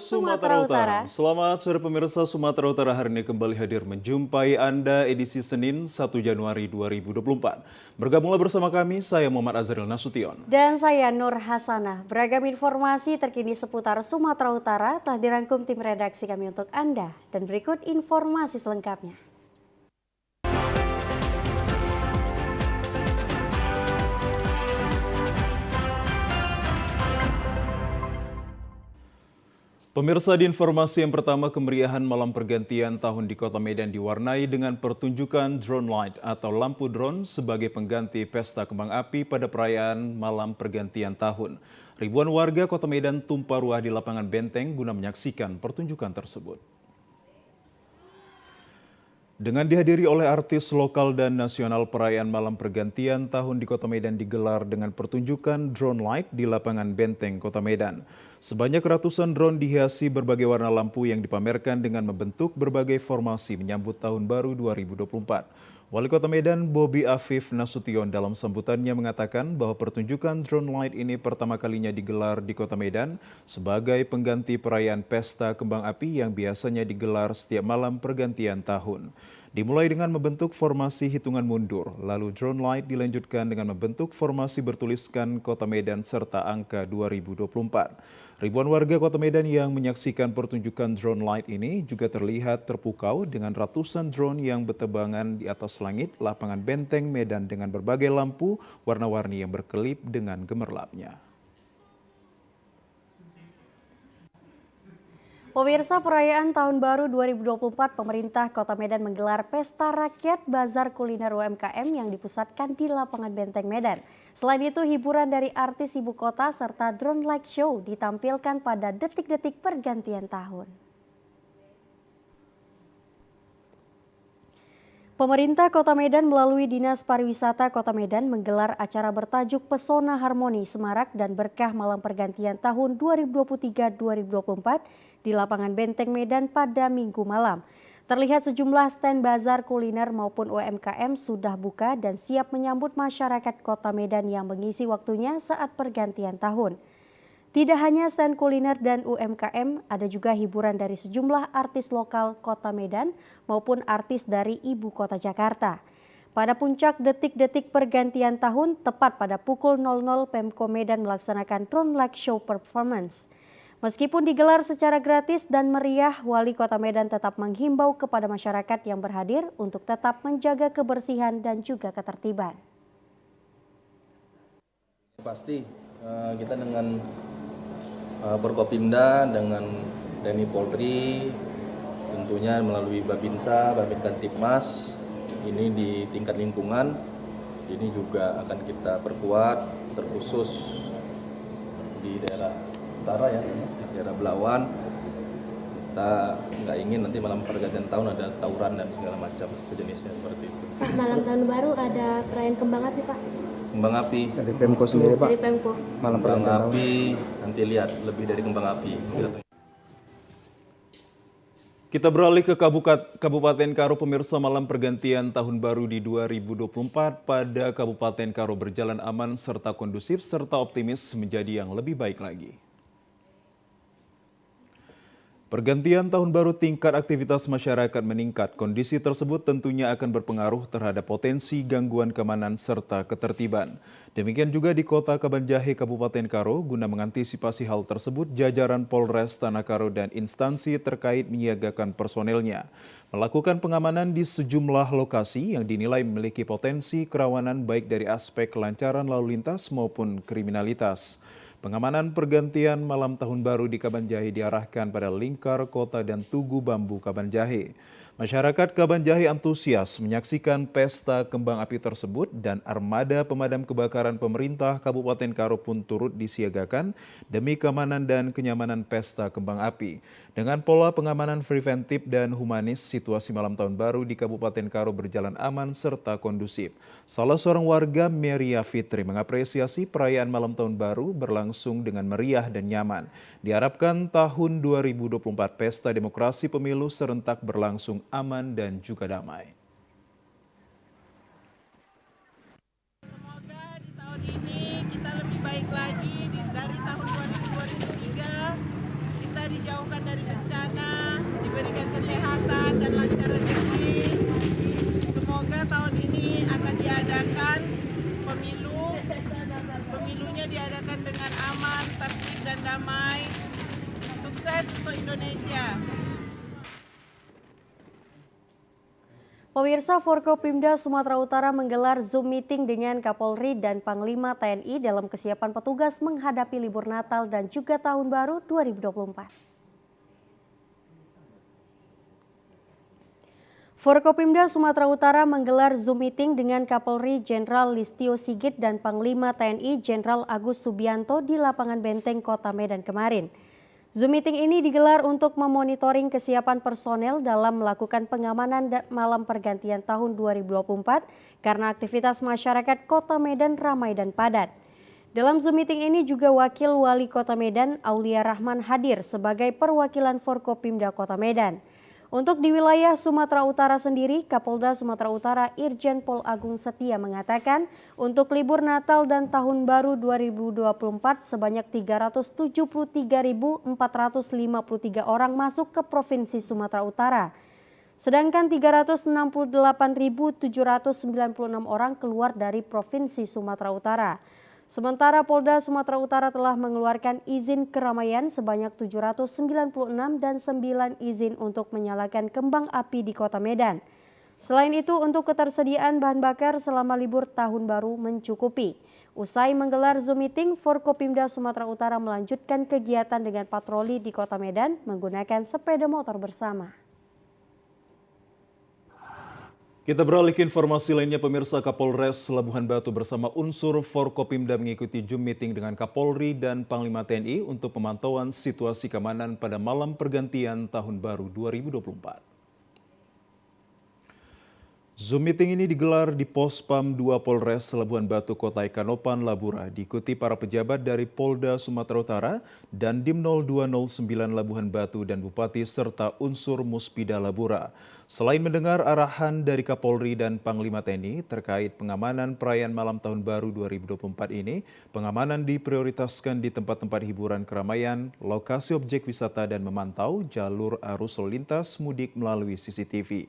Sumatera Utara. Selamat sore pemirsa Sumatera Utara, hari ini kembali hadir menjumpai Anda edisi Senin 1 Januari 2024. Bergabunglah bersama kami, saya Muhammad Azril Nasution. Dan saya Nur Hasanah. Beragam informasi terkini seputar Sumatera Utara telah dirangkum tim redaksi kami untuk Anda. Dan berikut informasi selengkapnya. Pemirsa, di informasi yang pertama, kemeriahan malam pergantian tahun di Kota Medan diwarnai dengan pertunjukan drone light atau lampu drone sebagai pengganti pesta kembang api pada perayaan malam pergantian tahun. Ribuan warga Kota Medan tumpah ruah di lapangan Benteng guna menyaksikan pertunjukan tersebut. Dengan dihadiri oleh artis lokal dan nasional, perayaan malam pergantian tahun di Kota Medan digelar dengan pertunjukan drone light di lapangan Benteng Kota Medan. Sebanyak ratusan drone dihiasi berbagai warna lampu yang dipamerkan dengan membentuk berbagai formasi menyambut tahun baru 2024. Wali Kota Medan Bobi Afif Nasution dalam sambutannya mengatakan bahwa pertunjukan drone light ini pertama kalinya digelar di Kota Medan sebagai pengganti perayaan pesta kembang api yang biasanya digelar setiap malam pergantian tahun. Dimulai dengan membentuk formasi hitungan mundur, lalu drone light dilanjutkan dengan membentuk formasi bertuliskan Kota Medan serta angka 2024. Ribuan warga Kota Medan yang menyaksikan pertunjukan drone light ini juga terlihat terpukau dengan ratusan drone yang bertebangan di atas langit lapangan Benteng Medan dengan berbagai lampu warna-warni yang berkelip dengan gemerlapnya. Pemirsa, perayaan Tahun Baru 2024, pemerintah Kota Medan menggelar Pesta Rakyat Bazar Kuliner UMKM yang dipusatkan di lapangan Benteng Medan. Selain itu, hiburan dari artis ibu kota serta drone light show ditampilkan pada detik-detik pergantian tahun. Pemerintah Kota Medan melalui Dinas Pariwisata Kota Medan menggelar acara bertajuk Pesona Harmoni Semarak dan Berkah Malam Pergantian Tahun 2023-2024 di lapangan Benteng Medan pada Minggu malam. Terlihat sejumlah stand bazar kuliner maupun UMKM sudah buka dan siap menyambut masyarakat Kota Medan yang mengisi waktunya saat pergantian tahun. Tidak hanya stand kuliner dan UMKM, ada juga hiburan dari sejumlah artis lokal Kota Medan maupun artis dari Ibu Kota Jakarta. Pada puncak detik-detik pergantian tahun, tepat pada pukul 00 Pemko Medan melaksanakan drone light show performance. Meskipun digelar secara gratis dan meriah, Wali Kota Medan tetap menghimbau kepada masyarakat yang berhadir untuk tetap menjaga kebersihan dan juga ketertiban. Pasti kita dengan Forkopimda dengan TNI Polri, tentunya melalui Babinsa, Babinkamtibmas, ini di tingkat lingkungan, ini juga akan kita perkuat, terkhusus di daerah utara ya, daerah Belawan. Kita nggak ingin nanti malam pergantian tahun ada tawuran dan segala macam sejenisnya seperti itu. Pak, malam tahun baru ada perayaan kembang api, Pak? Kembang api dari Pemko sendiri, Pak. Dari Pemko. Malam kembang pergantian api nanti lihat lebih dari kembang api. Kita beralih ke Kabupaten Karo, pemirsa. Malam pergantian tahun baru di 2024 pada Kabupaten Karo berjalan aman serta kondusif serta optimis menjadi yang lebih baik lagi. Pergantian tahun baru, tingkat aktivitas masyarakat meningkat. Kondisi tersebut tentunya akan berpengaruh terhadap potensi gangguan keamanan serta ketertiban. Demikian juga di Kota Kabanjahe, Kabupaten Karo. Guna mengantisipasi hal tersebut, jajaran Polres Tanah Karo dan instansi terkait menyiagakan personelnya, melakukan pengamanan di sejumlah lokasi yang dinilai memiliki potensi kerawanan baik dari aspek kelancaran lalu lintas maupun kriminalitas. Pengamanan pergantian malam tahun baru di Kabanjahe diarahkan pada lingkar kota dan Tugu Bambu Kabanjahe. Masyarakat Kabanjahe antusias menyaksikan pesta kembang api tersebut dan armada pemadam kebakaran pemerintah Kabupaten Karo pun turut disiagakan demi keamanan dan kenyamanan pesta kembang api. Dengan pola pengamanan preventif dan humanis, situasi malam tahun baru di Kabupaten Karo berjalan aman serta kondusif. Salah seorang warga, Meria Fitri, mengapresiasi perayaan malam tahun baru berlangsung dengan meriah dan nyaman. Diharapkan tahun 2024 pesta demokrasi pemilu serentak berlangsung aman dan juga damai. Semoga di tahun ini kita lebih baik lagi dari tahun 2023. Kita dijauhkan dari bencana, diberikan kesehatan dan lancar rezeki. Semoga tahun ini akan diadakan pemilunya diadakan dengan aman, tertib dan damai. Sukses untuk Indonesia. Pemirsa, Forkopimda Sumatera Utara menggelar Zoom meeting dengan Kapolri dan Panglima TNI dalam kesiapan petugas menghadapi libur Natal dan juga Tahun Baru 2024. Forkopimda Sumatera Utara menggelar Zoom meeting dengan Kapolri Jenderal Listio Sigit dan Panglima TNI Jenderal Agus Subianto di lapangan Benteng Kota Medan kemarin. Zoom meeting ini digelar untuk memonitoring kesiapan personel dalam melakukan pengamanan malam pergantian tahun 2024 karena aktivitas masyarakat Kota Medan ramai dan padat. Dalam Zoom meeting ini juga Wakil Wali Kota Medan Aulia Rahman hadir sebagai perwakilan Forkopimda Kota Medan. Untuk di wilayah Sumatera Utara sendiri, Kapolda Sumatera Utara Irjen Pol Agung Setia mengatakan untuk libur Natal dan Tahun Baru 2024 sebanyak 373.453 orang masuk ke Provinsi Sumatera Utara. Sedangkan 368.796 orang keluar dari Provinsi Sumatera Utara. Sementara Polda Sumatera Utara telah mengeluarkan izin keramaian sebanyak 796 dan 9 izin untuk menyalakan kembang api di Kota Medan. Selain itu, untuk ketersediaan bahan bakar selama libur Tahun Baru mencukupi. Usai menggelar Zoom meeting, Forkopimda Sumatera Utara melanjutkan kegiatan dengan patroli di Kota Medan menggunakan sepeda motor bersama. Kita beralih ke informasi lainnya, pemirsa. Kapolres Labuhan Batu bersama unsur Forkopimda mengikuti Zoom meeting dengan Kapolri dan Panglima TNI untuk pemantauan situasi keamanan pada malam pergantian Tahun Baru 2024. Zoom meeting ini digelar di Pospam 2 Polres Labuhan Batu Kota Ikanopan Labura, diikuti para pejabat dari Polda Sumatera Utara dan Dim 0209 Labuhan Batu dan Bupati serta unsur Muspida Labura. Selain mendengar arahan dari Kapolri dan Panglima TNI terkait pengamanan perayaan malam Tahun Baru 2024 ini, pengamanan diprioritaskan di tempat-tempat hiburan keramaian, lokasi objek wisata dan memantau jalur arus lalu lintas mudik melalui CCTV.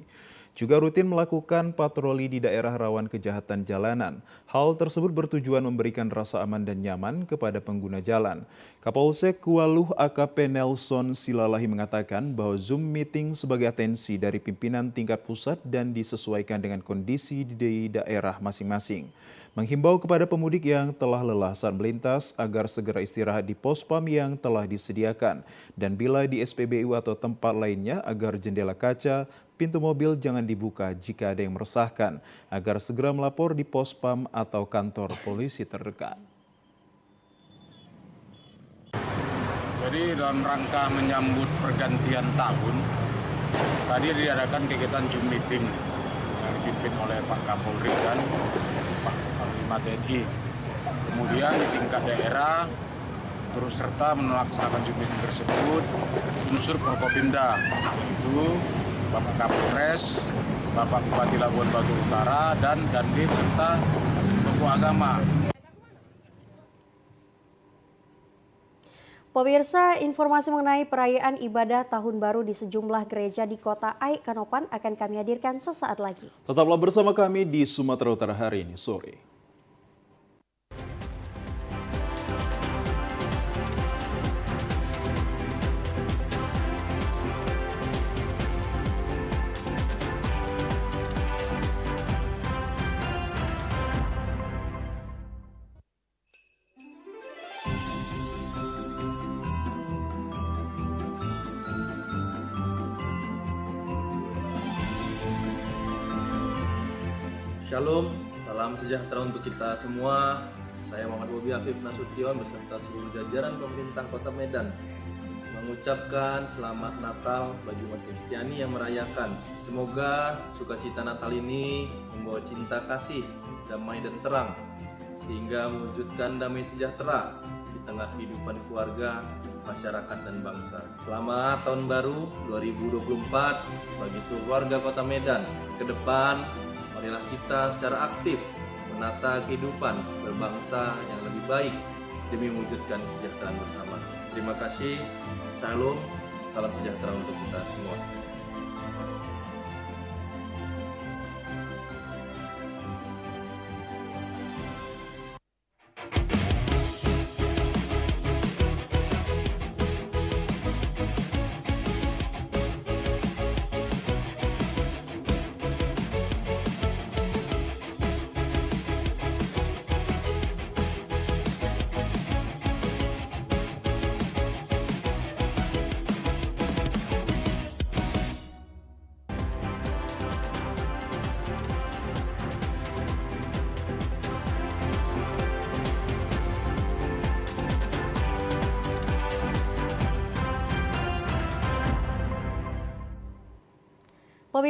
Juga rutin melakukan patroli di daerah rawan kejahatan jalanan. Hal tersebut bertujuan memberikan rasa aman dan nyaman kepada pengguna jalan. Kapolsek Kualuh AKP Nelson Silalahi mengatakan bahwa Zoom meeting sebagai atensi dari pimpinan tingkat pusat dan disesuaikan dengan kondisi di daerah masing-masing. Menghimbau kepada pemudik yang telah lelah saat melintas agar segera istirahat di pospam yang telah disediakan. Dan bila di SPBU atau tempat lainnya agar jendela kaca, pintu mobil jangan dibuka jika ada yang meresahkan, agar segera melapor di pospam atau kantor polisi terdekat. Jadi dalam rangka menyambut pergantian tahun, tadi diadakan kegiatan Zoom meeting yang dipimpin oleh Pak Kapolri dan Pak Panglima TNI. Kemudian di tingkat daerah terus serta melaksanakan Zoom meeting tersebut unsur Forkopimda, yaitu Bapak Kapolres, Bapak Bupati Labuan Batu Utara, dan Dandim serta tokoh agama. Pemirsa, informasi mengenai perayaan ibadah Tahun Baru di sejumlah gereja di Kota Aikanopan akan kami hadirkan sesaat lagi. Tetaplah bersama kami di Sumatera Utara hari ini sore. Shalom, salam sejahtera untuk kita semua. Saya Muhammad Bobi Afif Nasution beserta seluruh jajaran pemerintah Kota Medan mengucapkan selamat Natal bagi umat Kristiani yang merayakan. Semoga sukacita Natal ini membawa cinta kasih, damai dan terang, sehingga mewujudkan damai sejahtera di tengah kehidupan keluarga, masyarakat dan bangsa. Selamat Tahun Baru 2024 bagi seluruh warga Kota Medan. Ke depan, marilah kita secara aktif menata kehidupan berbangsa yang lebih baik demi mewujudkan kesejahteraan bersama. Terima kasih. Salam, Salam sejahtera untuk kita semua.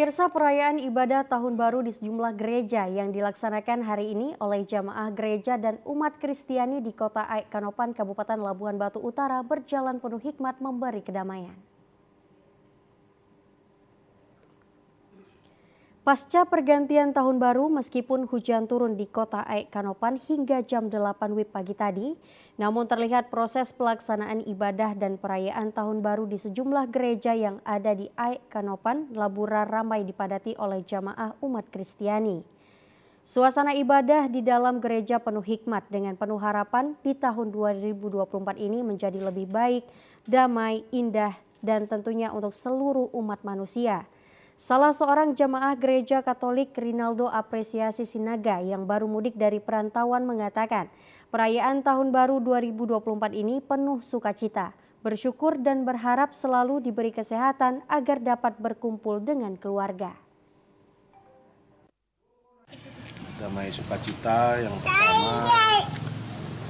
Pemirsa, perayaan ibadah Tahun Baru di sejumlah gereja yang dilaksanakan hari ini oleh jamaah gereja dan umat Kristiani di Kota Aik Kanopan, Kabupaten Labuhan Batu Utara berjalan penuh hikmat memberi kedamaian. Pasca pergantian tahun baru, meskipun hujan turun di Kota Aik Kanopan hingga jam 8 WIB pagi tadi, namun terlihat proses pelaksanaan ibadah dan perayaan tahun baru di sejumlah gereja yang ada di Aik Kanopan, Labura ramai dipadati oleh jamaah umat Kristiani. Suasana ibadah di dalam gereja penuh hikmat dengan penuh harapan di tahun 2024 ini menjadi lebih baik, damai, indah, dan tentunya untuk seluruh umat manusia. Salah seorang jamaah gereja Katolik, Rinaldo Apresiasi Sinaga, yang baru mudik dari perantauan mengatakan, perayaan Tahun Baru 2024 ini penuh sukacita, bersyukur dan berharap selalu diberi kesehatan agar dapat berkumpul dengan keluarga. Damai sukacita yang pertama,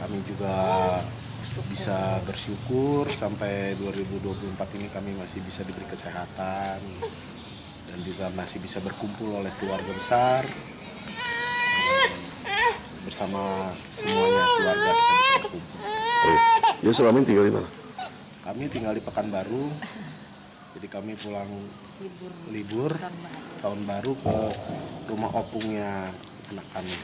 kami juga bisa bersyukur sampai 2024 ini kami masih bisa diberi kesehatan dan juga masih bisa berkumpul oleh keluarga besar bersama semuanya keluarga kita bisa berkumpul. Ya, selama ini tinggal di mana? Kami tinggal di Pekanbaru, jadi kami pulang libur tahun baru ke rumah opungnya anak kami.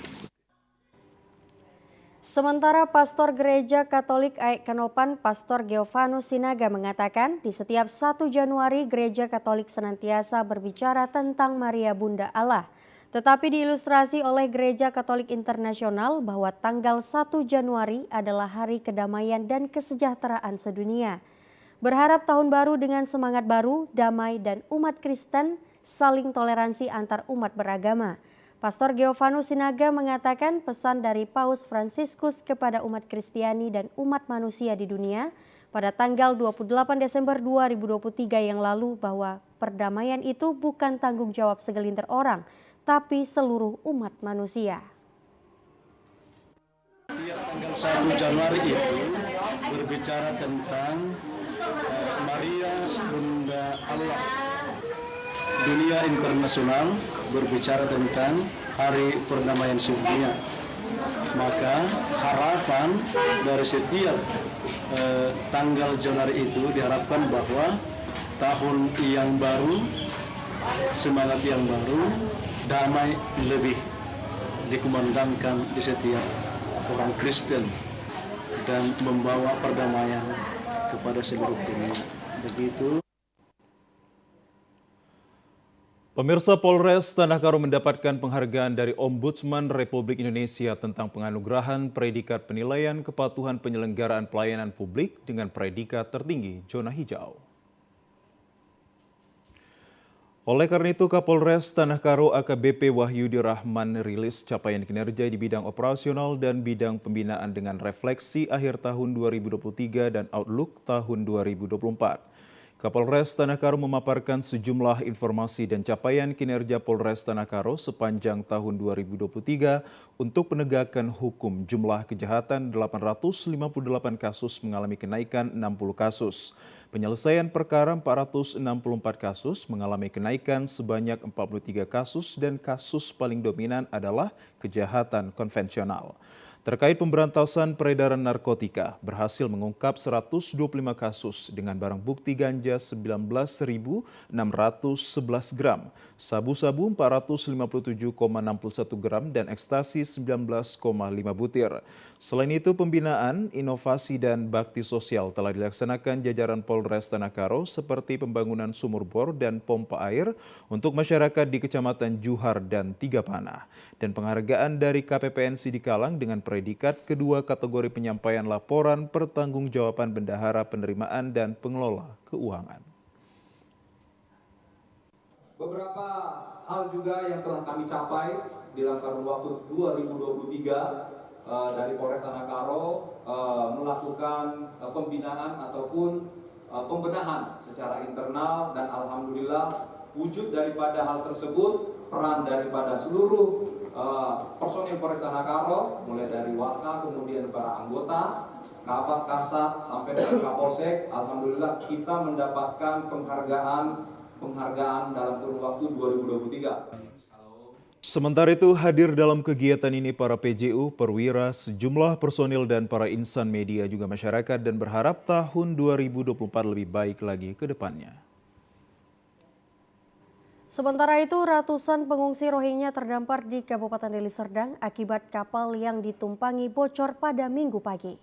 Sementara Pastor Gereja Katolik Aik Kanopan, Pastor Geovanus Sinaga mengatakan di setiap 1 Januari Gereja Katolik senantiasa berbicara tentang Maria Bunda Allah. Tetapi diilustrasi oleh Gereja Katolik Internasional bahwa tanggal 1 Januari adalah hari kedamaian dan kesejahteraan sedunia. Berharap tahun baru dengan semangat baru, damai dan umat Kristen saling toleransi antar umat beragama. Pastor Geovanus Sinaga mengatakan pesan dari Paus Fransiskus kepada umat Kristiani dan umat manusia di dunia pada tanggal 28 Desember 2023 yang lalu bahwa perdamaian itu bukan tanggung jawab segelintir orang, tapi seluruh umat manusia. Tanggal 1 Januari itu berbicara tentang Maria Bunda Allah. Dunia internasional berbicara tentang Hari Perdamaian Sedunia. Maka harapan dari setiap tanggal Januari itu diharapkan bahwa tahun yang baru, semangat yang baru, damai lebih dikumandangkan di setiap orang Kristen dan membawa perdamaian kepada seluruh dunia. Begitu. Pemirsa, Polres Tanah Karo mendapatkan penghargaan dari Ombudsman Republik Indonesia tentang penganugerahan predikat penilaian kepatuhan penyelenggaraan pelayanan publik dengan predikat tertinggi zona hijau. Oleh karena itu, Kapolres Tanah Karo AKBP Wahyudi Rahman rilis capaian kinerja di bidang operasional dan bidang pembinaan dengan refleksi akhir tahun 2023 dan outlook tahun 2024. Kapolres Tanah Karo memaparkan sejumlah informasi dan capaian kinerja Polres Tanah Karo sepanjang tahun 2023 untuk penegakan hukum. Jumlah kejahatan 858 kasus mengalami kenaikan 60 kasus. Penyelesaian perkara 464 kasus mengalami kenaikan sebanyak 43 kasus dan kasus paling dominan adalah kejahatan konvensional. terkait pemberantasan peredaran narkotika berhasil mengungkap 125 kasus dengan barang bukti ganja 19.611 gram, sabu-sabu 457,61 gram, dan ekstasi 19,5 butir. Selain itu, pembinaan, inovasi, dan bakti sosial telah dilaksanakan jajaran Polres Tanah Karo seperti pembangunan sumur bor dan pompa air untuk masyarakat di Kecamatan Juhar dan Tigapanah, dan penghargaan dari KPPN Sidikalang dengan predikat kedua kategori penyampaian laporan pertanggungjawaban bendahara penerimaan dan pengelola keuangan. Beberapa hal juga yang telah kami capai dalam kurun waktu 2023 dari Polres Tanah Karo melakukan pembinaan ataupun pembenahan secara internal, dan alhamdulillah wujud daripada hal tersebut peran daripada seluruh personil Polres Tanah Karo, mulai dari Waka, kemudian para anggota, Kabak, Kasat, sampai dengan Kapolsek. Alhamdulillah kita mendapatkan penghargaan dalam kurun waktu 2023. Sementara itu, hadir dalam kegiatan ini para PJU, perwira, sejumlah personil dan para insan media juga masyarakat, dan berharap tahun 2024 lebih baik lagi ke depannya. Sementara itu, ratusan pengungsi Rohingya terdampar di Kabupaten Deli Serdang akibat kapal yang ditumpangi bocor pada Minggu pagi.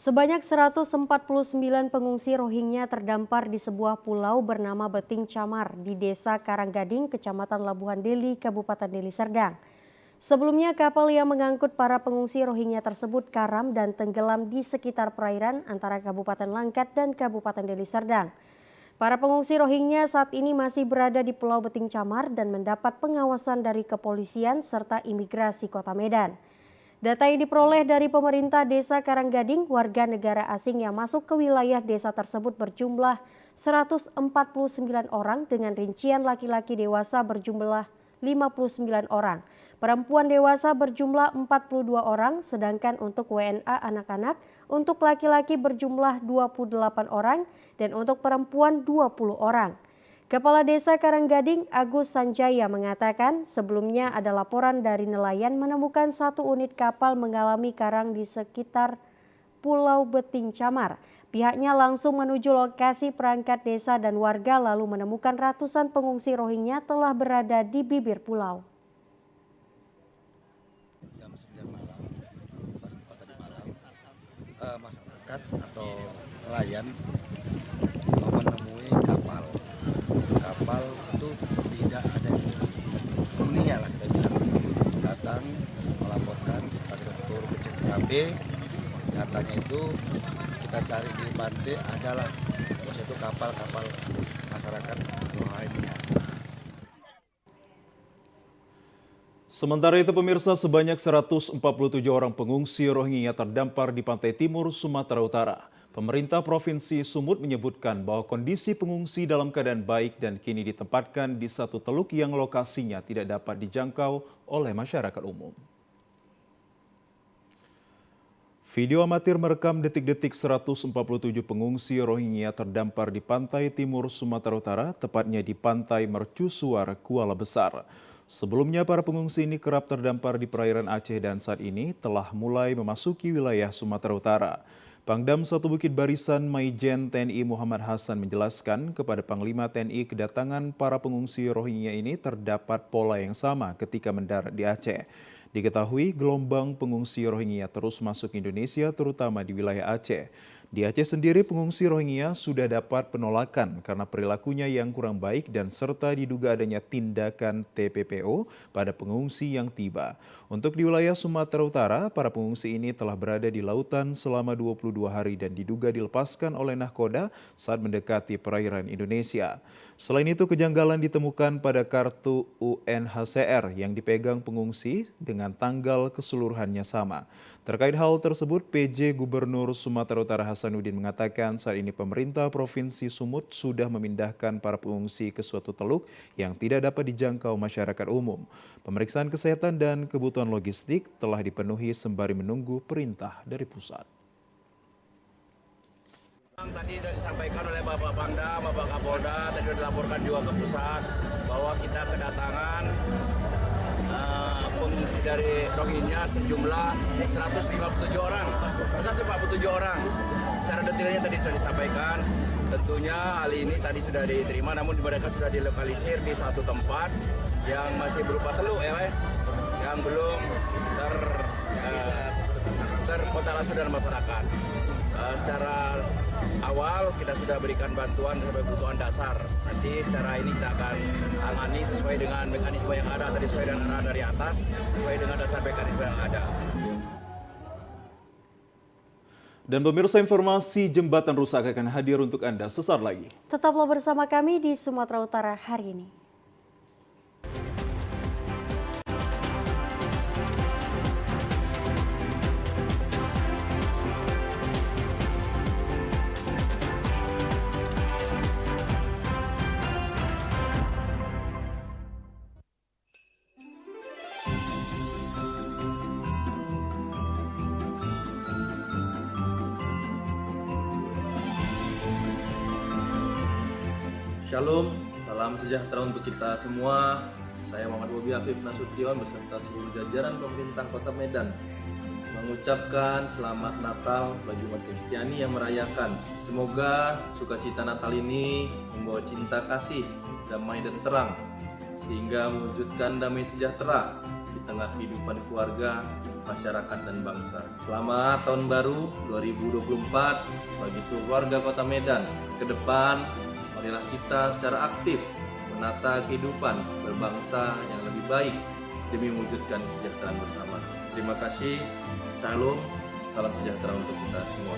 Sebanyak 149 pengungsi Rohingya terdampar di sebuah pulau bernama Beting Camar di Desa Karanggading, Kecamatan Labuhan Deli, Kabupaten Deli Serdang. Sebelumnya, kapal yang mengangkut para pengungsi Rohingya tersebut karam dan tenggelam di sekitar perairan antara Kabupaten Langkat dan Kabupaten Deli Serdang. Para pengungsi Rohingya saat ini masih berada di Pulau Beting Camar dan mendapat pengawasan dari kepolisian serta imigrasi Kota Medan. Data yang diperoleh dari pemerintah Desa Karanggading, warga negara asing yang masuk ke wilayah desa tersebut berjumlah 149 orang dengan rincian laki-laki dewasa berjumlah 59 orang. Perempuan dewasa berjumlah 42 orang, sedangkan untuk WNA anak-anak untuk laki-laki berjumlah 28 orang dan untuk perempuan 20 orang. Kepala Desa Karanggading Agus Sanjaya mengatakan sebelumnya ada laporan dari nelayan menemukan satu unit kapal mengalami karang di sekitar Pulau Beting Camar. Pihaknya langsung menuju lokasi perangkat desa dan warga lalu menemukan ratusan pengungsi Rohingya telah berada di bibir pulau. Jam 9 malam, pas tadi malam, masyarakat atau nelayan menemui kapal. Kapal itu tidak ada huninya lah kita bilang. Datang melaporkan sebagai direktur BCKP, katanya itu kita cari di pantai adalah bos itu kapal masyarakat Rohingya. Sementara itu, pemirsa, sebanyak 147 orang pengungsi Rohingya terdampar di pantai timur Sumatera Utara. Pemerintah Provinsi Sumut menyebutkan bahwa kondisi pengungsi dalam keadaan baik dan kini ditempatkan di satu teluk yang lokasinya tidak dapat dijangkau oleh masyarakat umum. Video amatir merekam detik-detik 147 pengungsi Rohingya terdampar di pantai timur Sumatera Utara, tepatnya di Pantai Mercusuar, Kuala Besar. Sebelumnya, para pengungsi ini kerap terdampar di perairan Aceh dan saat ini telah mulai memasuki wilayah Sumatera Utara. Pangdam 1 Bukit Barisan Maijen TNI Muhammad Hasan menjelaskan kepada Panglima TNI kedatangan para pengungsi Rohingya ini terdapat pola yang sama ketika mendarat di Aceh. Diketahui gelombang pengungsi Rohingya terus masuk Indonesia terutama di wilayah Aceh. Di Aceh sendiri pengungsi Rohingya sudah dapat penolakan karena perilakunya yang kurang baik dan serta diduga adanya tindakan TPPO pada pengungsi yang tiba. Untuk di wilayah Sumatera Utara, para pengungsi ini telah berada di lautan selama 22 hari dan diduga dilepaskan oleh nahkoda saat mendekati perairan Indonesia. Selain itu, kejanggalan ditemukan pada kartu UNHCR yang dipegang pengungsi dengan tanggal keseluruhannya sama. Terkait hal tersebut, PJ Gubernur Sumatera Utara Hasanuddin mengatakan saat ini pemerintah Provinsi Sumut sudah memindahkan para pengungsi ke suatu teluk yang tidak dapat dijangkau masyarakat umum. Pemeriksaan kesehatan dan kebutuhan logistik telah dipenuhi sembari menunggu perintah dari pusat. Tadi sudah disampaikan oleh Bapak Pangdam, Bapak Kapolda, tadi sudah dilaporkan juga ke pusat bahwa kita kedatangan pengungsi dari Rohingya sejumlah 157 orang. Secara detailnya tadi sudah disampaikan. Tentunya hal ini tadi sudah diterima, namun mereka sudah dilokalisir di satu tempat yang masih berupa teluk yang belum terkontaminasi dan masyarakat. Secara awal kita sudah berikan bantuan sebagai kebutuhan dasar. Nanti secara ini kita akan tangani sesuai dengan mekanisme yang ada, tadi sesuai dengan arahan dari atas, sesuai dengan dasar mekanisme yang ada. Dan pemirsa, informasi jembatan rusak akan hadir untuk Anda sesaat lagi. Tetaplah bersama kami di Sumatera Utara hari ini. Shalom, salam sejahtera untuk kita semua. Saya Muhammad Bobi Afif Nasution beserta seluruh jajaran pemerintah Kota Medan mengucapkan selamat Natal bagi umat Kristiani yang merayakan. Semoga sukacita Natal ini membawa cinta kasih, damai dan terang, sehingga mewujudkan damai sejahtera di tengah kehidupan keluarga, masyarakat dan bangsa. Selamat Tahun Baru 2024 bagi seluruh warga Kota Medan. Ke depan, marilah kita secara aktif menata kehidupan berbangsa yang lebih baik demi mewujudkan kesejahteraan bersama. Terima kasih. Shalom. Salam sejahtera untuk kita semua.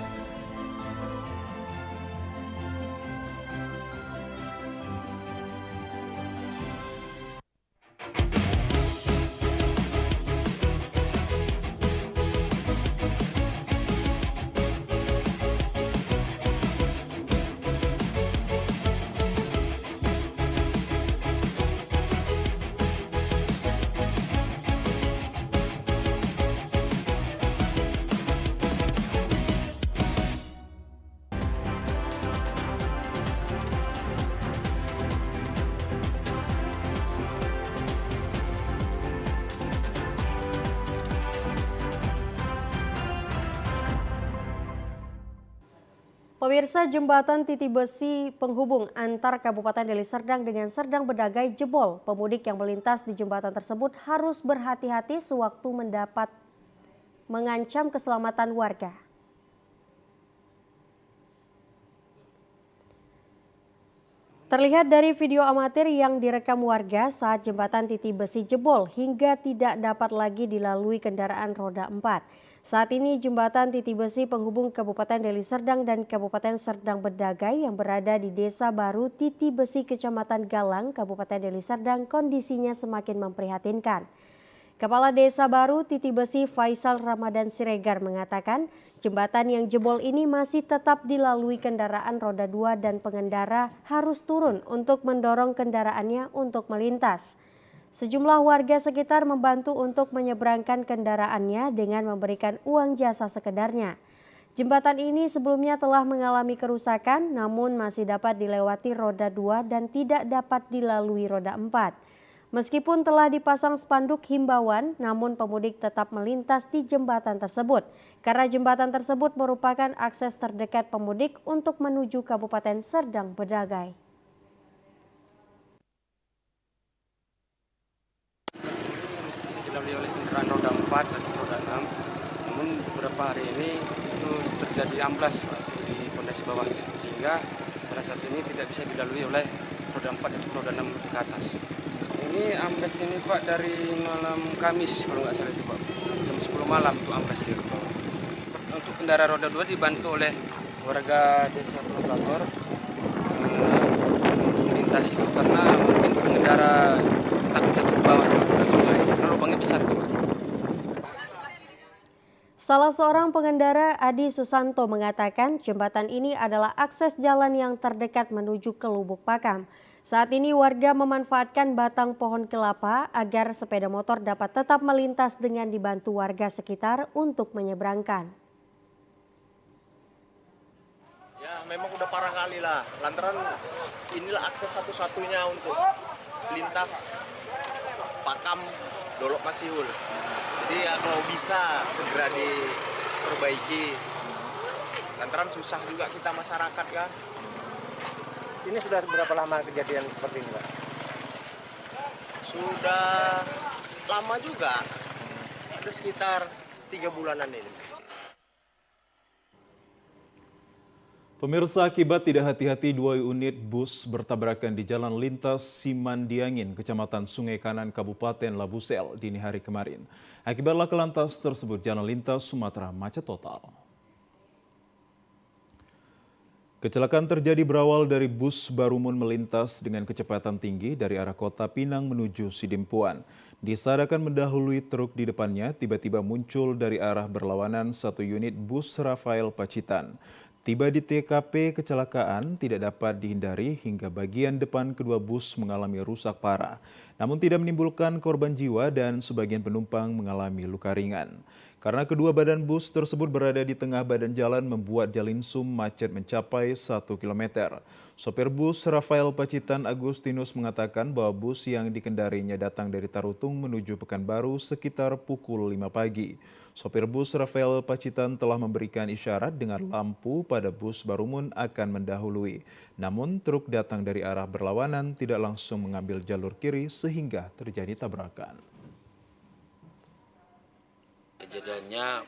Pemirsa, jembatan Titi Besi penghubung antar Kabupaten Deli Serdang dengan Serdang Bedagai jebol. Pemudik yang melintas di jembatan tersebut harus berhati-hati sewaktu mengancam keselamatan warga. Terlihat dari video amatir yang direkam warga saat jembatan Titi Besi jebol hingga tidak dapat lagi dilalui kendaraan roda 4. Saat ini jembatan Titi Besi penghubung Kabupaten Deli Serdang dan Kabupaten Serdang Bedagai yang berada di Desa Baru Titi Besi Kecamatan Galang, Kabupaten Deli Serdang kondisinya semakin memprihatinkan. Kepala Desa Baru Titi Besi Faisal Ramadan Siregar mengatakan jembatan yang jebol ini masih tetap dilalui kendaraan roda 2 dan pengendara harus turun untuk mendorong kendaraannya untuk melintas. Sejumlah warga sekitar membantu untuk menyeberangkan kendaraannya dengan memberikan uang jasa sekedarnya. Jembatan ini sebelumnya telah mengalami kerusakan namun masih dapat dilewati roda 2 dan tidak dapat dilalui roda 4. Meskipun telah dipasang spanduk himbauan, namun pemudik tetap melintas di jembatan tersebut. Karena jembatan tersebut merupakan akses terdekat pemudik untuk menuju Kabupaten Serdang Bedagai. Bisa dilalui oleh kendaraan roda 4 dan roda 6. Namun beberapa hari ini itu terjadi amblas di pondasi bawah, sehingga pada saat ini tidak bisa dilalui oleh roda 4 dan roda 6 ke atas. Ini amblas ini Pak dari malam Kamis kalau nggak salah itu Pak, jam 10 malam itu amblas dia ke bawah. Untuk kendaraan roda 2 dibantu oleh warga desa Telogagor untuk melintasi itu karena mungkin pengendara takut jatuh ke bawah ke sungai karena lubangnya besar tuh. Salah seorang pengendara, Adi Susanto, mengatakan jembatan ini adalah akses jalan yang terdekat menuju ke Lubuk Pakam. Saat ini warga memanfaatkan batang pohon kelapa agar sepeda motor dapat tetap melintas dengan dibantu warga sekitar untuk menyeberangkan. Ya memang udah parah kali lah, lantaran inilah akses satu-satunya untuk lintas Pakam Dolok Masiul. Jadi ya kalau bisa segera diperbaiki. Lantaran susah juga kita masyarakat kan. Ini sudah berapa lama kejadian seperti ini, Pak? Sudah lama juga. Ada sekitar 3 bulanan ini. Pemirsa, akibat tidak hati-hati 2 unit bus bertabrakan di Jalan Lintas Simandiangin, Kecamatan Sungai Kanan, Kabupaten Labusel, dini hari kemarin. Akibat laka lantas tersebut, Jalan Lintas Sumatera macet total. Kecelakaan terjadi berawal dari bus Barumun melintas dengan kecepatan tinggi dari arah kota Pinang menuju Sidimpuan. Di saat akan mendahului truk di depannya, tiba-tiba muncul dari arah berlawanan 1 unit bus Rafael Pacitan. Tiba di TKP kecelakaan tidak dapat dihindari hingga bagian depan kedua bus mengalami rusak parah. Namun tidak menimbulkan korban jiwa dan sebagian penumpang mengalami luka ringan. Karena kedua badan bus tersebut berada di tengah badan jalan membuat Jalinsum macet mencapai 1 km. Sopir bus Rafael Pacitan Agustinus mengatakan bahwa bus yang dikendarinya datang dari Tarutung menuju Pekanbaru sekitar pukul 5 pagi. Sopir bus Rafael Pacitan telah memberikan isyarat dengan lampu pada bus Barumun akan mendahului. Namun truk datang dari arah berlawanan tidak langsung mengambil jalur kiri sehingga terjadi tabrakan. Kejadiannya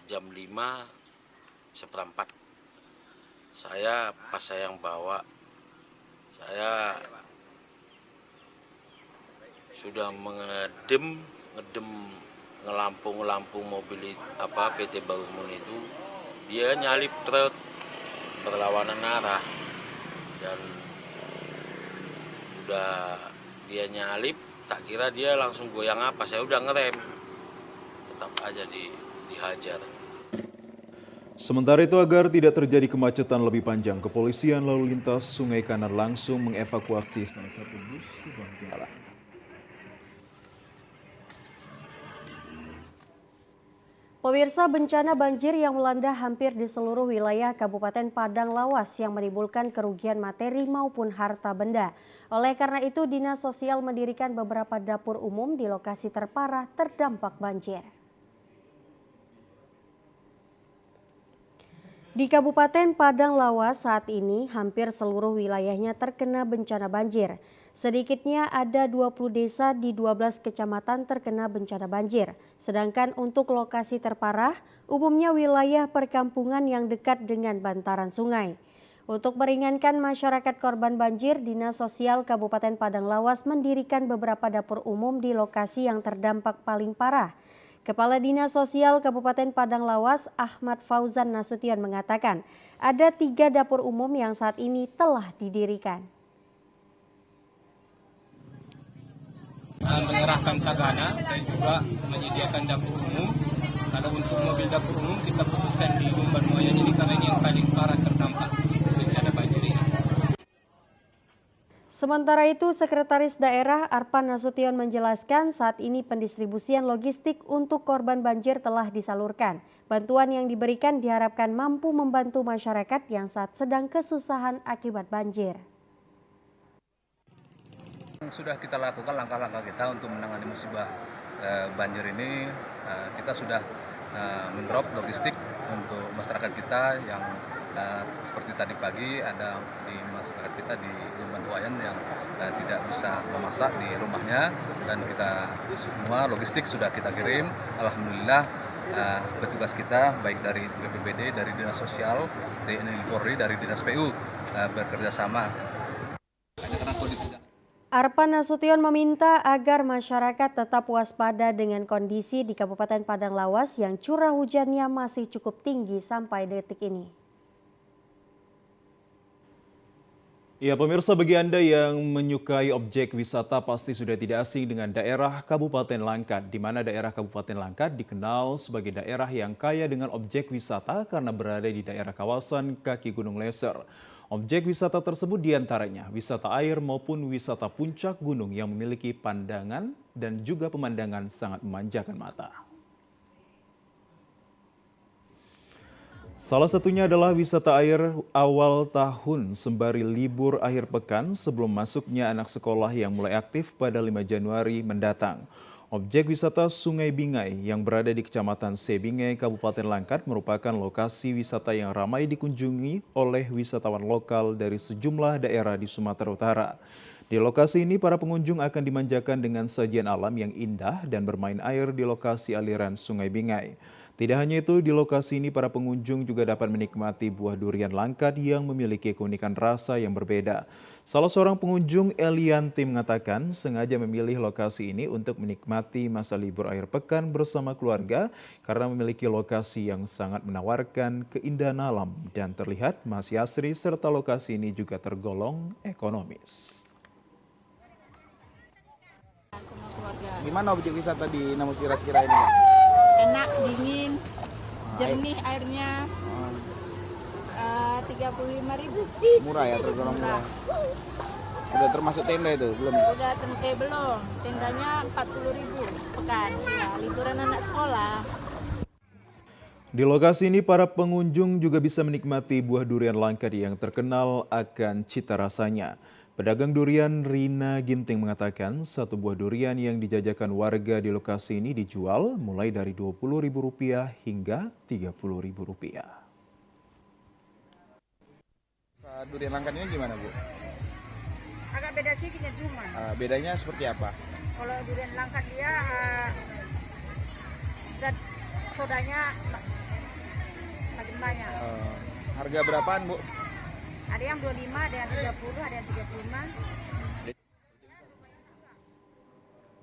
jam 5:15. Pas saya yang bawa, saya sudah ngedem ngelampung mobil PT Barumun itu, dia nyalip truk berlawanan arah dan udah dia nyalip. Tak kira dia langsung goyang apa, saya udah ngerem. Tetap aja dihajar. Sementara itu agar tidak terjadi kemacetan lebih panjang, kepolisian lalu lintas Sungai Kanan langsung mengevakuasi salah satu bus ke bahu jalan. Pemirsa, bencana banjir yang melanda hampir di seluruh wilayah Kabupaten Padang Lawas yang menimbulkan kerugian materi maupun harta benda. Oleh karena itu, Dinas Sosial mendirikan beberapa dapur umum di lokasi terparah terdampak banjir. Di Kabupaten Padang Lawas saat ini hampir seluruh wilayahnya terkena bencana banjir. Sedikitnya ada 20 desa di 12 kecamatan terkena bencana banjir. Sedangkan untuk lokasi terparah, umumnya wilayah perkampungan yang dekat dengan bantaran sungai. Untuk meringankan masyarakat korban banjir, Dinas Sosial Kabupaten Padang Lawas mendirikan beberapa dapur umum di lokasi yang terdampak paling parah. Kepala Dinas Sosial Kabupaten Padang Lawas, Ahmad Fauzan Nasution mengatakan, ada 3 dapur umum yang saat ini telah didirikan. Mengerahkan tagana dan juga menyediakan dapur umum. Kalau untuk mobil dapur umum kita fokuskan di Lumban Moyan ini karena ini yang paling parah terdampak bencana banjir ini. Sementara itu, Sekretaris Daerah Arpan Nasution menjelaskan saat ini pendistribusian logistik untuk korban banjir telah disalurkan. Bantuan yang diberikan diharapkan mampu membantu masyarakat yang saat sedang kesusahan akibat banjir. Sudah kita lakukan langkah-langkah kita untuk menangani musibah banjir ini. Kita sudah mendrop logistik untuk masyarakat kita yang seperti tadi pagi ada di masyarakat kita di Lumban Wayan yang tidak bisa memasak di rumahnya, dan kita semua logistik sudah kita kirim. Alhamdulillah petugas kita baik dari BPBD, dari Dinas Sosial, TNI Polri, dari Dinas PU bekerja sama. Arpan Nasution meminta agar masyarakat tetap waspada dengan kondisi di Kabupaten Padang Lawas yang curah hujannya masih cukup tinggi sampai detik ini. Ya, pemirsa, bagi Anda yang menyukai objek wisata pasti sudah tidak asing dengan daerah Kabupaten Langkat, di mana daerah Kabupaten Langkat dikenal sebagai daerah yang kaya dengan objek wisata karena berada di daerah kawasan kaki Gunung Leser. Objek wisata tersebut diantaranya wisata air maupun wisata puncak gunung yang memiliki pandangan dan juga pemandangan sangat memanjakan mata. Salah satunya adalah wisata air awal tahun sembari libur akhir pekan sebelum masuknya anak sekolah yang mulai aktif pada 5 Januari mendatang. Objek wisata Sungai Bingai yang berada di Kecamatan Sebingai, Kabupaten Langkat merupakan lokasi wisata yang ramai dikunjungi oleh wisatawan lokal dari sejumlah daerah di Sumatera Utara. Di lokasi ini para pengunjung akan dimanjakan dengan sajian alam yang indah dan bermain air di lokasi aliran Sungai Bingai. Tidak hanya itu, di lokasi ini para pengunjung juga dapat menikmati buah durian langkat yang memiliki keunikan rasa yang berbeda. Salah seorang pengunjung, Elianti, mengatakan sengaja memilih lokasi ini untuk menikmati masa libur akhir pekan bersama keluarga karena memiliki lokasi yang sangat menawarkan keindahan alam dan terlihat masih asri serta lokasi ini juga tergolong ekonomis. Gimana objek wisata di Namus Kira-Kira ini? Enak, dingin, jernih airnya. 35.000. Murah ya, tergolong murah. Udah termasuk tenda itu? Belum? Udah belum. Tendanya 40.000 pekan. Ya, liburan anak sekolah. Di lokasi ini para pengunjung juga bisa menikmati buah durian langka yang terkenal akan cita rasanya. Pedagang durian Rina Ginting mengatakan satu buah durian yang dijajakan warga di lokasi ini dijual mulai dari Rp20.000 hingga Rp30.000. Durian langka ini gimana, Bu? Agak beda sedikit cuma. Bedanya seperti apa? Kalau durian langka dia zat sodanya makin banyak. Harga berapaan, Bu? Ada yang 25, ada yang 30, ada yang 35.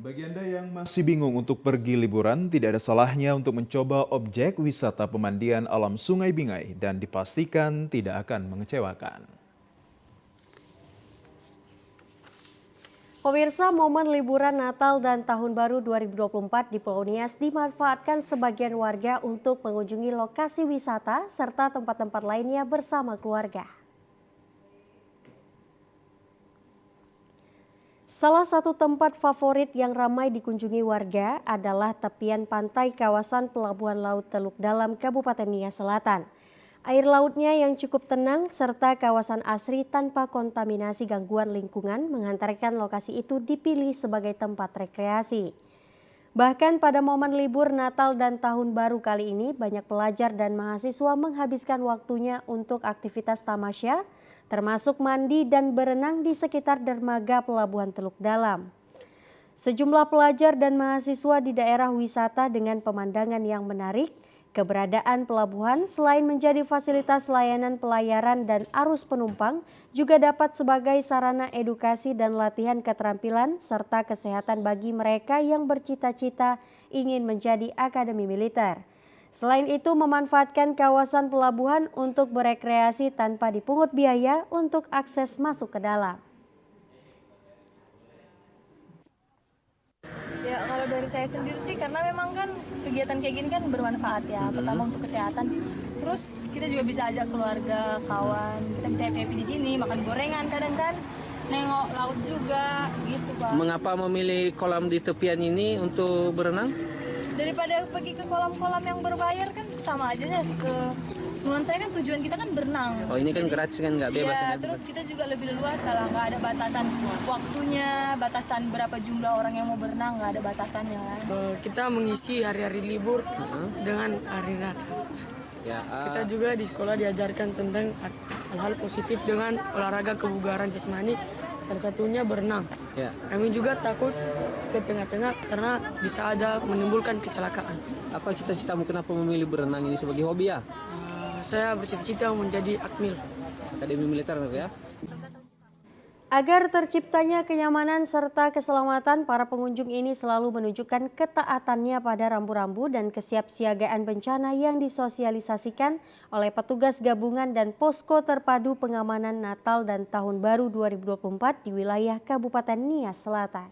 Bagi Anda yang masih bingung untuk pergi liburan, tidak ada salahnya untuk mencoba objek wisata pemandian alam Sungai Bingai dan dipastikan tidak akan mengecewakan. Pemirsa, momen liburan Natal dan Tahun Baru 2024 di Pulau Nias dimanfaatkan sebagian warga untuk mengunjungi lokasi wisata serta tempat-tempat lainnya bersama keluarga. Salah satu tempat favorit yang ramai dikunjungi warga adalah tepian pantai kawasan Pelabuhan Laut Teluk Dalam, Kabupaten Nias Selatan. Air lautnya yang cukup tenang serta kawasan asri tanpa kontaminasi gangguan lingkungan menghantarkan lokasi itu dipilih sebagai tempat rekreasi. Bahkan pada momen libur Natal dan Tahun Baru kali ini banyak pelajar dan mahasiswa menghabiskan waktunya untuk aktivitas tamasya, termasuk mandi dan berenang di sekitar dermaga Pelabuhan Teluk Dalam. Sejumlah pelajar dan mahasiswa di daerah wisata dengan pemandangan yang menarik, keberadaan pelabuhan selain menjadi fasilitas layanan pelayaran dan arus penumpang juga dapat sebagai sarana edukasi dan latihan keterampilan serta kesehatan bagi mereka yang bercita-cita ingin menjadi akademi militer. Selain itu memanfaatkan kawasan pelabuhan untuk berekreasi tanpa dipungut biaya untuk akses masuk ke dalam. Ya kalau dari saya sendiri sih karena memang kan kegiatan kayak gini kan bermanfaat ya. Pertama untuk kesehatan, terus kita juga bisa ajak keluarga, kawan, kita bisa happy di sini, makan gorengan kadang kan, nengok laut juga gitu Pak. Mengapa memilih kolam di tepian ini untuk berenang? Daripada pergi ke kolam-kolam yang berbayar kan sama aja ya. Menurut saya kan tujuan kita kan berenang. Oh ini kan gratis kan, nggak bebas? Iya, terus kita juga lebih leluasa lah, nggak ada batasan waktunya, batasan berapa jumlah orang yang mau berenang, nggak ada batasannya kan. Kita mengisi hari-hari libur dengan hari Natal. Ya, Kita juga di sekolah diajarkan tentang hal-hal positif dengan olahraga kebugaran jasmani, salah satunya berenang. Ya. Kami juga takut ke tengah-tengah karena bisa ada menimbulkan kecelakaan. Apa cita-citamu kenapa memilih berenang ini sebagai hobi ya? Saya bercita-cita menjadi akmil. Akademi militer ya? Agar terciptanya kenyamanan serta keselamatan, para pengunjung ini selalu menunjukkan ketaatannya pada rambu-rambu dan kesiapsiagaan bencana yang disosialisasikan oleh petugas gabungan dan posko terpadu pengamanan Natal dan Tahun Baru 2024 di wilayah Kabupaten Nias Selatan.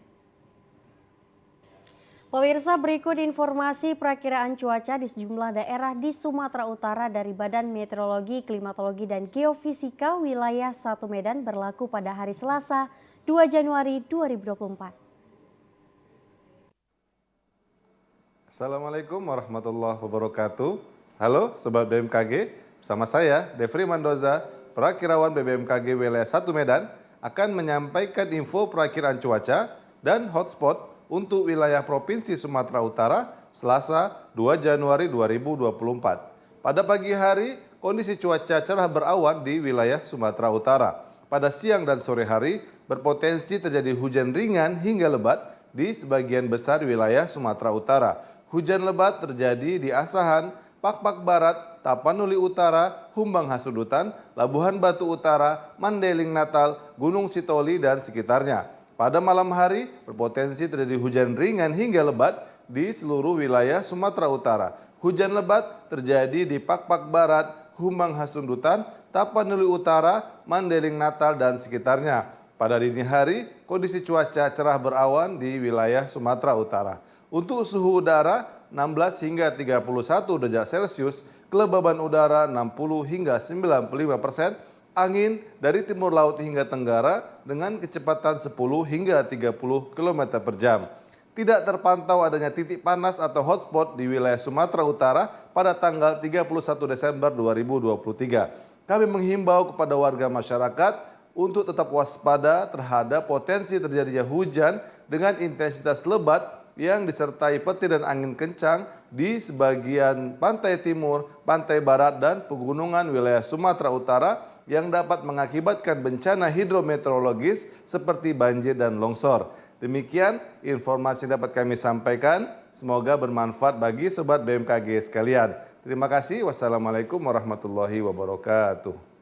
Pemirsa, berikut informasi perakiraan cuaca di sejumlah daerah di Sumatera Utara dari Badan Meteorologi, Klimatologi, dan Geofisika wilayah 1 Medan berlaku pada hari Selasa 2 Januari 2024. Assalamualaikum warahmatullahi wabarakatuh. Halo Sobat BMKG, Bersama saya, Devri Mandoza, Perakirawan BBMKG Wilayah 1 Medan, akan menyampaikan info perakiraan cuaca dan hotspot untuk wilayah Provinsi Sumatera Utara Selasa 2 Januari 2024. Pada pagi hari, kondisi cuaca cerah berawan di wilayah Sumatera Utara. Pada siang dan sore hari, berpotensi terjadi hujan ringan hingga lebat di sebagian besar wilayah Sumatera Utara. Hujan lebat terjadi di Asahan, Pakpak Barat, Tapanuli Utara, Humbang Hasudutan, Labuhan Batu Utara, Mandailing Natal, Gunung Sitoli, dan sekitarnya. Pada malam hari, berpotensi terjadi hujan ringan hingga lebat di seluruh wilayah Sumatera Utara. Hujan lebat terjadi di Pakpak Barat, Humbang Hasudutan, Tapanuli Utara, Mandailing Natal, dan sekitarnya. Pada dini hari, kondisi cuaca cerah berawan di wilayah Sumatera Utara. Untuk suhu udara 16 hingga 31 derajat Celcius, kelembaban udara 60 hingga 95%, angin dari timur laut hingga tenggara dengan kecepatan 10 hingga 30 km per jam. Tidak terpantau adanya titik panas atau hotspot di wilayah Sumatera Utara pada tanggal 31 Desember 2023. Kami menghimbau kepada warga masyarakat untuk tetap waspada terhadap potensi terjadinya hujan dengan intensitas lebat yang disertai petir dan angin kencang di sebagian pantai timur, pantai barat, dan pegunungan wilayah Sumatera Utara yang dapat mengakibatkan bencana hidrometeorologis seperti banjir dan longsor. Demikian informasi yang dapat kami sampaikan. Semoga bermanfaat bagi Sobat BMKG sekalian. Terima kasih. Wassalamualaikum warahmatullahi wabarakatuh.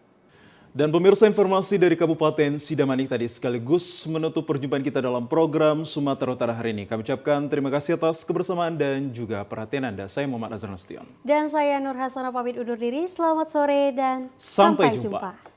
Dan pemirsa, informasi dari Kabupaten Sidamani tadi sekaligus menutup perjumpaan kita dalam program Sumatera Utara hari ini. Kami ucapkan terima kasih atas kebersamaan dan juga perhatian Anda. Saya Muhammad Azhar Nasution. Dan saya Nur Hasanah pamit undur diri. Selamat sore dan sampai jumpa.